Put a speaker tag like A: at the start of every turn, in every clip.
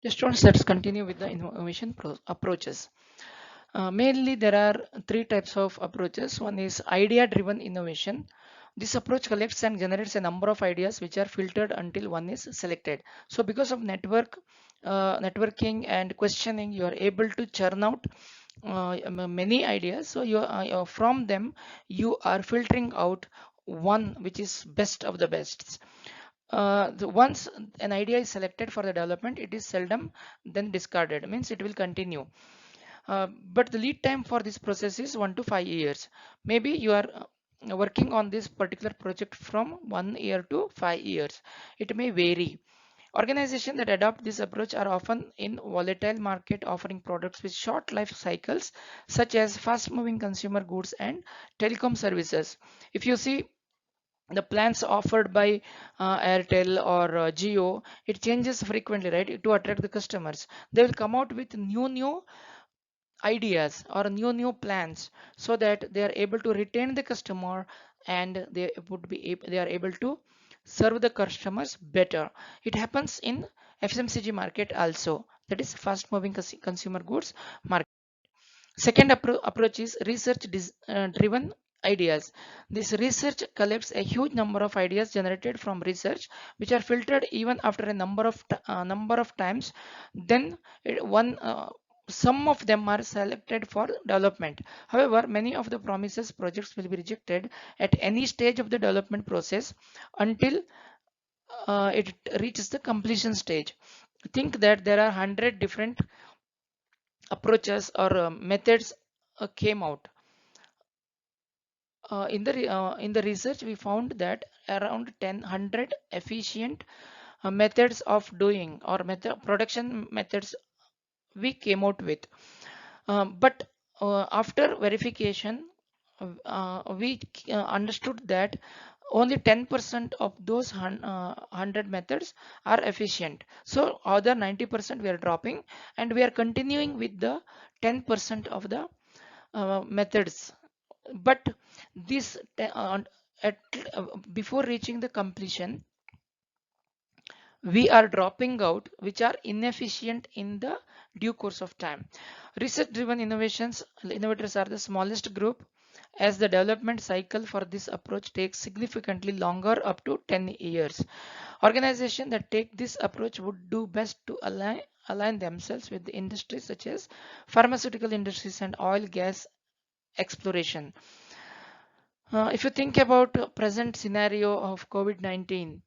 A: Yes, students, let's continue with the innovation approaches. Mainly, there are three types of approaches. One is idea-driven innovation. This approach collects and generates a number of ideas which are filtered until one is selected. So, because of networking and questioning, you are able to churn out many ideas. So, from them you are filtering out one which is best of the best. Once an idea is selected for the development, it is seldom then discarded, means it will continue. But the lead time for this process is 1 to 5 years. Maybe you are working on this particular project from 1 year to 5 years. It may vary. Organizations that adopt this approach are often in volatile market, offering products with short life cycles, such as fast moving consumer goods and telecom services. If you see the plans offered by Airtel or Jio, it changes frequently, right, to attract the customers. They will come out with new ideas or new plans, so that they are able to retain the customer, and they are able to serve the customers better. It happens in FMCG market also, that is fast moving consumer goods market. Second approach is driven ideas. This research collects a huge number of ideas generated from research, which are filtered even after a number of times. Then one some of them are selected for development. However, many of the promises projects will be rejected at any stage of the development process until it reaches the completion stage. Think that there are 100 different approaches or methods came out. In the research, we found that around 100 efficient methods of doing or method production methods we came out with. But after verification, we understood that only 10% of those 100 methods are efficient. So other 90% we are dropping, and we are continuing with the 10% of the methods. But this at before reaching the completion, we are dropping out which are inefficient in the due course of time. Research driven innovators are the smallest group, as the development cycle for this approach takes significantly longer, up to 10 years. Organizations that take this approach would do best to align themselves with the industries such as pharmaceutical industries and oil gas exploration. If you think about present scenario of COVID-19,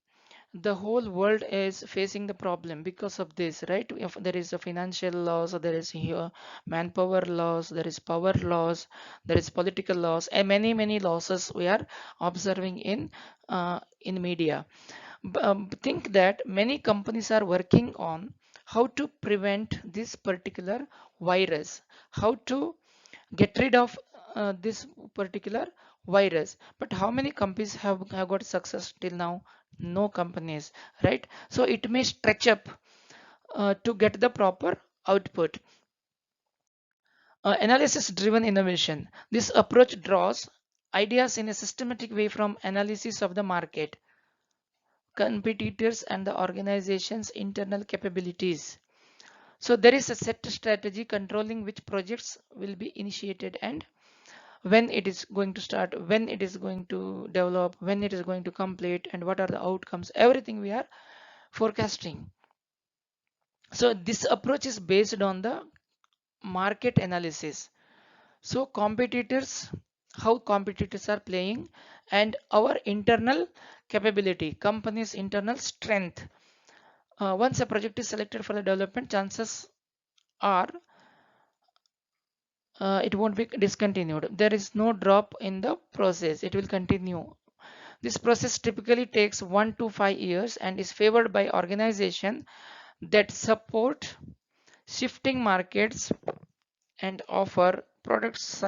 A: the whole world is facing the problem because of this, right? If there is a financial loss, or there is here manpower loss, there is power loss, there is political loss, and many losses we are observing in media. Think that many companies are working on how to prevent this particular virus, how to get rid of this particular virus. But how many companies have got success till now? No companies, right? So it may stretch up to get the proper output. Analysis driven innovation. This approach draws ideas in a systematic way from analysis of the market, competitors, and the organization's internal capabilities. So there is a set strategy controlling which projects will be initiated, and when it is going to start, when it is going to develop, when it is going to complete, and what are the outcomes. Everything we are forecasting. So this approach is based on the market analysis. So competitors, how competitors are playing, and our internal capability, company's internal strength. Once a project is selected for the development, chances are it won't be discontinued. There is no drop in the process, it will continue. This process typically takes 1 to 5 years and is favored by organizations that support shifting markets and offer products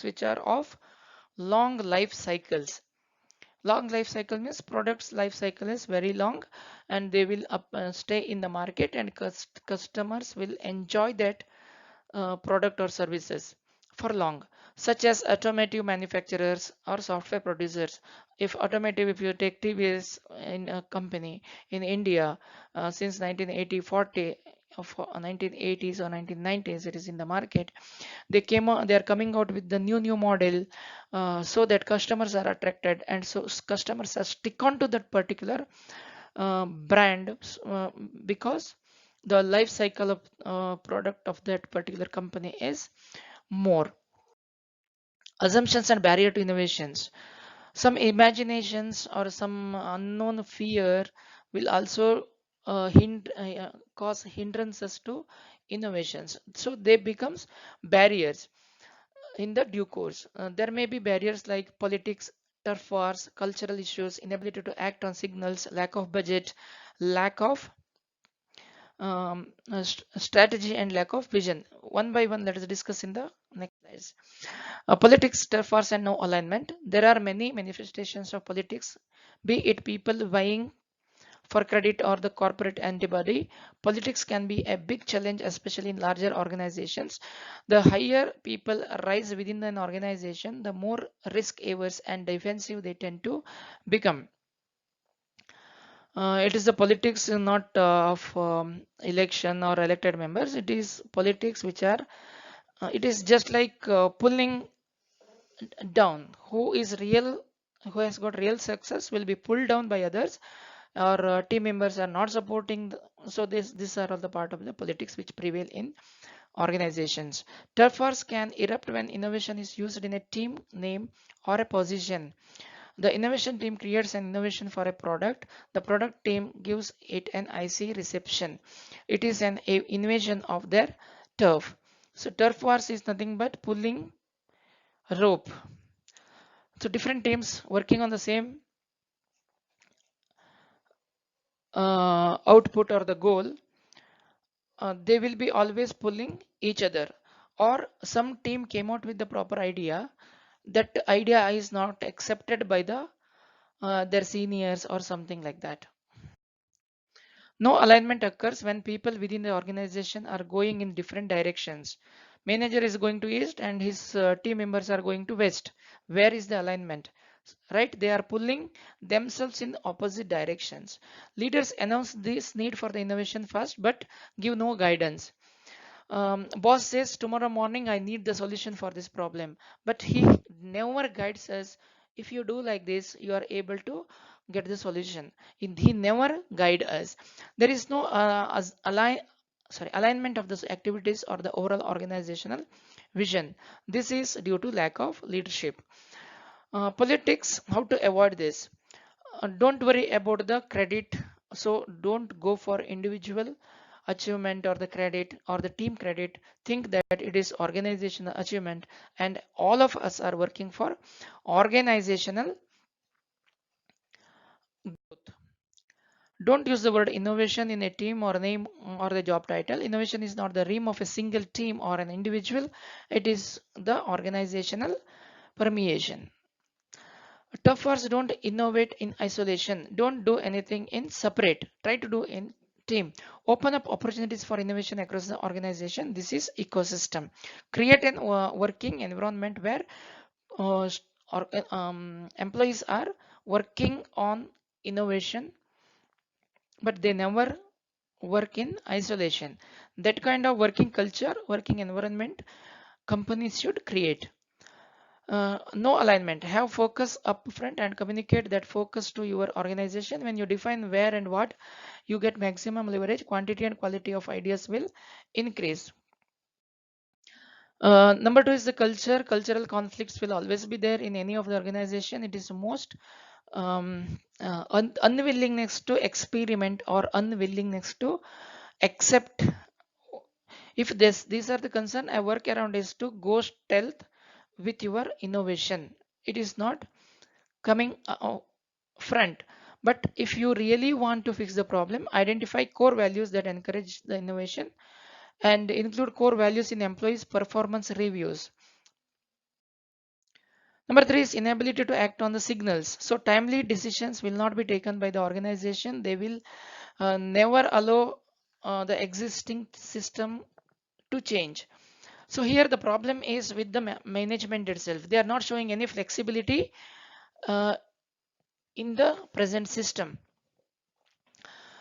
A: which are of long life cycles. Long life cycle means products life cycle is very long, and they will stay in the market, and customers will enjoy that product or services for long, such as automotive manufacturers or software producers. If automotive, if you take TVS in a company in India, since 1980 40, of 1980s or 1990s, it is in the market. They are coming out with the new model, so that customers are attracted, and so customers are stick on to that particular brand, because the life cycle of product of that particular company is more. Assumptions and barrier to innovations. Some imaginations or some unknown fear will also cause hindrances to innovations, so they becomes barriers in the due course. There may be barriers like politics, turf wars, cultural issues, inability to act on signals, lack of budget, lack of strategy, and lack of vision. One by one, let us discuss in the next slides. Politics, turf wars, and no alignment. There are many manifestations of politics, be it people vying for credit or the corporate antibody. Politics can be a big challenge, especially in larger organizations. The higher people rise within an organization, the more risk averse and defensive they tend to become. It is the politics not of election or elected members. It is politics which are, it is just like pulling down. Who has got real success will be pulled down by others, or team members are not supporting. So these are all the part of the politics which prevail in organizations. Turf wars can erupt when innovation is used in a team name or a position. The innovation team creates an innovation for a product. The product team gives it an IC reception. It is an invasion of their turf. So turf wars is nothing but pulling rope. So different teams working on the same output or the goal, they will be always pulling each other. Or some team came out with the proper idea, that idea is not accepted by their seniors or something like that. No alignment occurs when people within the organization are going in different directions. Manager is going to east and his team members are going to west. Where is the alignment? Right? They are pulling themselves in opposite directions. Leaders announce this need for the innovation first, but give no guidance. Boss says tomorrow morning I need the solution for this problem, but he never guides us. If you do like this, you are able to get the solution. He never guide us. There is no alignment of the activities or the overall organizational vision. This is due to lack of leadership. Politics, how to avoid this? Don't worry about the credit. So don't go for individual achievement or the credit or the team credit. Think that it is organizational achievement, and all of us are working for organizational growth. Don't use the word innovation in a team or name or the job title. Innovation is not the realm of a single team or an individual. It is the organizational permeation. Toughers don't innovate in isolation. Don't do anything in separate. Try to do in team. Open up opportunities for innovation across the organization. This is ecosystem. Create an working environment where employees are working on innovation, but they never work in isolation. That kind of working culture, working environment, companies should create. No alignment. Have focus up front and communicate that focus to your organization. When you define where and what, you get maximum leverage. Quantity and quality of ideas will increase. Number two is the culture. Cultural conflicts will always be there in any of the organization. It is most unwillingness to experiment or unwillingness to accept. If these are the concern, a workaround is to go stealth with your innovation. It is not coming front. But if you really want to fix the problem, identify core values that encourage the innovation and include core values in employees' performance reviews. Number three is inability to act on the signals. So timely decisions will not be taken by the organization. They will never allow the existing system to change. So here the problem is with the management itself. They are not showing any flexibility uh, in the present system.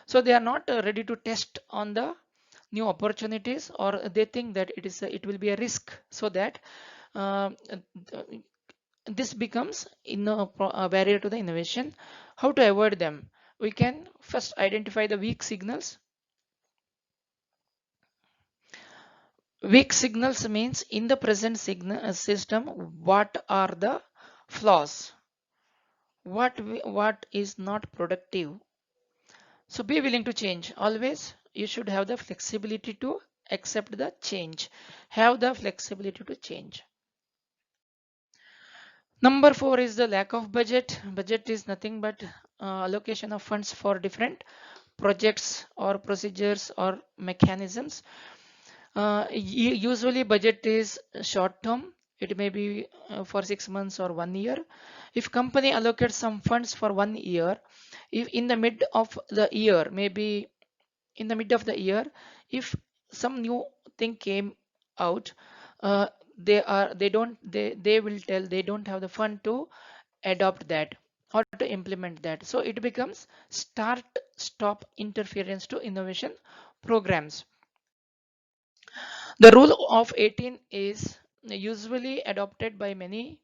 A: So they are not ready to test on the new opportunities, or they think that it will be a risk, so that uh, this becomes a barrier to the innovation. How to avoid them? We can first identify the weak signals. Weak signals means in the present signal system, what are the flaws, what is not productive. So be willing to change. Always you should have the flexibility to accept the change. Have the flexibility to change. Number four is the lack of budget. Budget is nothing but allocation of funds for different projects or procedures or mechanisms. Usually budget is short term. It may be for 6 months or 1 year. If company allocates some funds for 1 year, if in the mid of the year, maybe in the mid of the year, if some new thing came out, uh, they will tell they don't have the fund to adopt that or to implement that. So it becomes start stop interference to innovation programs. The rule of 18 is usually adopted by many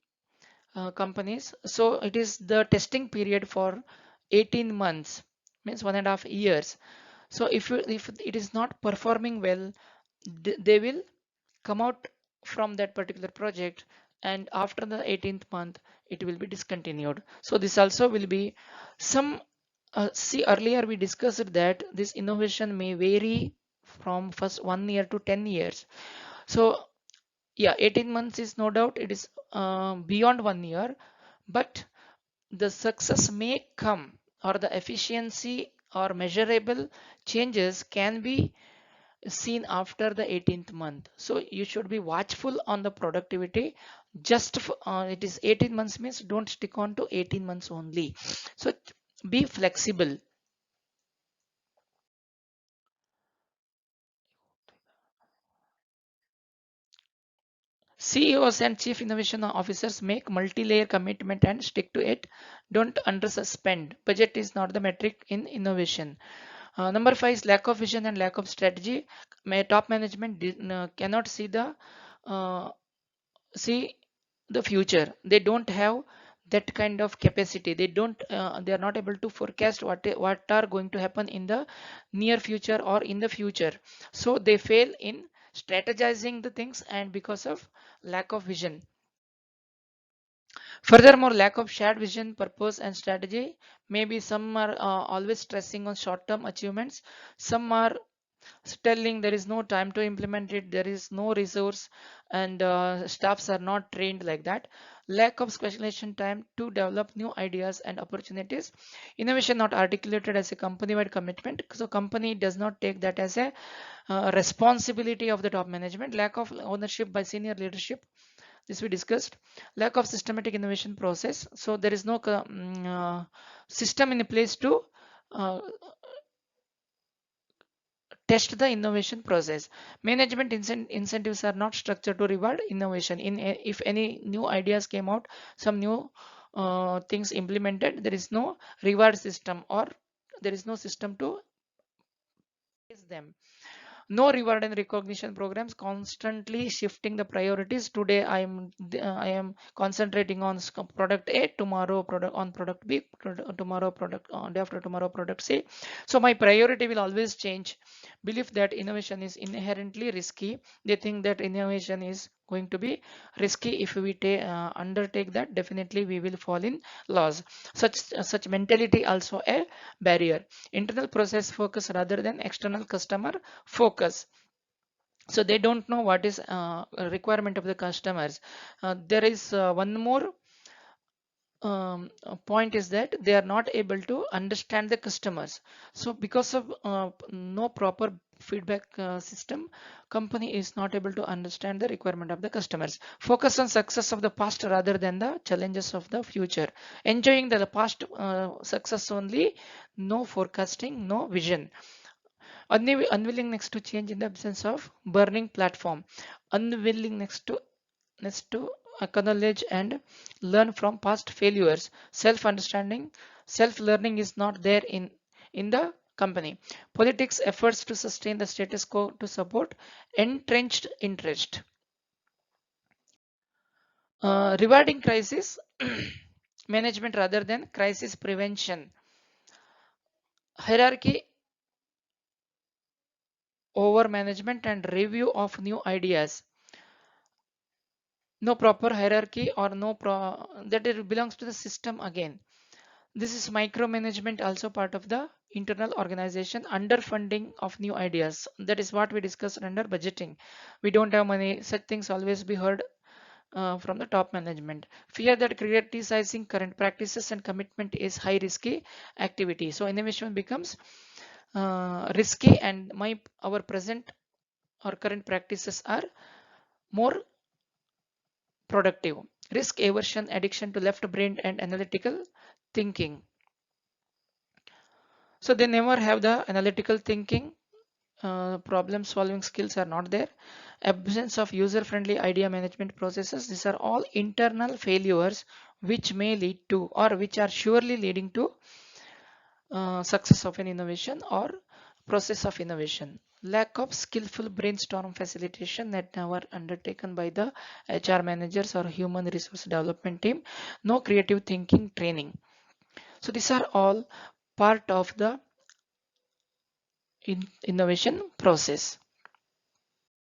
A: companies. So it is the testing period for 18 months, means 1.5 years. So if it is not performing well, they will come out from that particular project, and after the 18th month it will be discontinued. So this also will be some see, earlier we discussed that this innovation may vary from first 1 year to 10 years. So yeah, 18 months is no doubt it is beyond 1 year, but the success may come, or the efficiency or measurable changes can be seen after the 18th month. So you should be watchful on the productivity. Just it is 18 months means don't stick on to 18 months only. So be flexible. CEOs and chief innovation officers make multi-layer commitment and stick to it. Don't underspend. Budget is not the metric in innovation. Number five is lack of vision and lack of strategy. Top management cannot uh, see the future. They don't have that kind of capacity. They are not able to forecast what are going to happen in the near future or in the future. So they fail in strategizing the things, and because of lack of vision. Furthermore, lack of shared vision, purpose, and strategy. Maybe some are always stressing on short term achievements, some are telling there is no time to implement it, there is no resource, and staffs are not trained like that. Lack of specialization time to develop new ideas and opportunities. Innovation not articulated as a company wide commitment, so company does not take that as a responsibility of the top management. Lack of ownership by senior leadership, this we discussed. Lack of systematic innovation process, so there is no system in place to uh, test the innovation process. Management incentives are not structured to reward innovation. If any new ideas came out, some new things implemented, there is no reward system, or there is no system to praise them. No reward and recognition programs, constantly shifting the priorities. Today I am concentrating on product A, tomorrow product on product B, tomorrow product day after tomorrow product C. So my priority will always change. Believe that innovation is inherently risky. They think that innovation is going to be risky. If we undertake that, definitely we will fall in loss. Such mentality also a barrier. Internal process focus rather than external customer focus. So they don't know what is a requirement of the customers. There is one more point is that they are not able to understand the customers. So because of no proper feedback system, company is not able to understand the requirement of the customers. Focus on success of the past rather than the challenges of the future. Enjoying the past success only, no forecasting, no vision. Unwillingness to change in the absence of burning platform. Unwillingness to acknowledge and learn from past failures. Self understanding, self learning is not there in the company. Politics efforts to sustain the status quo to support entrenched interest. Rewarding crisis management rather than crisis prevention. Hierarchy over management and review of new ideas. No proper hierarchy or that it belongs to the system again. This is micromanagement, also part of the internal organization. Underfunding of new ideas, that is what we discussed under budgeting. We don't have money, such things always be heard from the top management. Fear that criticizing current practices and commitment is high risky activity, so innovation becomes risky, and our present or current practices are more productive. Risk aversion, addiction to left brain and analytical thinking. So they never have the analytical thinking. Problem solving skills are not there. Absence of user friendly idea management processes. These are all internal failures which may lead to, or which are surely leading to, success of an innovation or process of innovation. Lack of skillful brainstorm facilitation that were undertaken by the HR managers or human resource development team. No creative thinking training. So these are all part of the innovation process.